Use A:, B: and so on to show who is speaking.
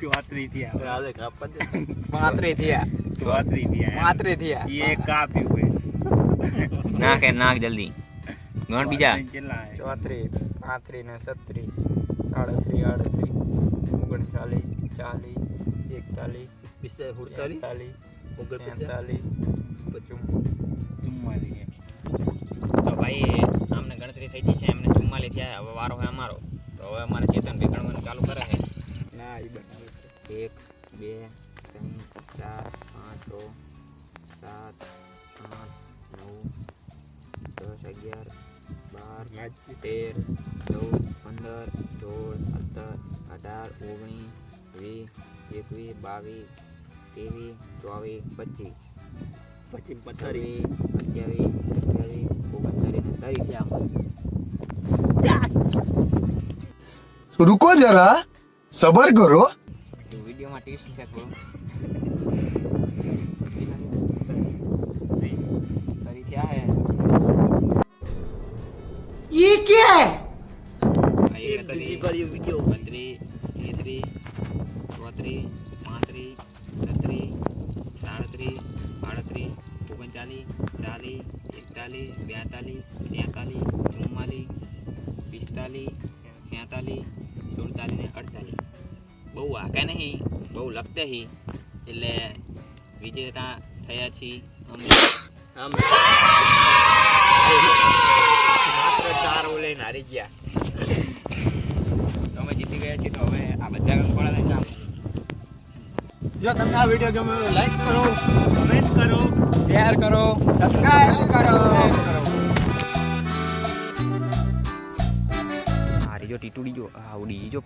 A: ચોત્રી થયા
B: રાધે કાપા દે
C: 35 થયા.
A: 34 થયા
C: 35 થયા.
A: એ કાપ્યું
C: નાખ જલ્દી ગણ બીજા.
A: કેટલા
C: 34 35 ને 37 37 38 39 40 41 42 43 તો ભાઈ આમને ગણતરી થઈ ગઈ છે, એમને 44 થયા. હવે વારો છે અમારો. તો હવે અમારે ચેતન ભાઈ ગણવાનું ચાલુ કરે છે.
A: ના ઈ બનાવે છે
C: 1 2 3 4 5 6 7 8 9 10 11 12 13 14 15 16 17 18 19 20 21 22 23 24 25 26 27 28 29 30
D: रुको जरा सबर करो.
C: વિડીયોમાં ટેસ્ટ છે થોડું. તારી ક્યાં હે?
D: ये क्या है?
C: એક બીજી ભરી વિડીયો 32 33 34 35 36 37 38 39 40 41 42 43 44 45 46 47 ને 48. બહુ આગે નહીં, બહુ લખતે હી, એટલે વિજેતા થયા છીએ અમે.
A: માત્ર 4 ઓલે હારી ગયા.
C: તમે જીતી ગયા છીએ. તો હવે આ બધા કંકોડા છે.
B: જો તમને આ વિડીયો ગમે તો લાઈક કરો,
A: કમેન્ટ કરો,
C: શેર કરો, સબસ્ક્રાઇબ કરો. હારી જો ટીટુડી જો આવડી જો.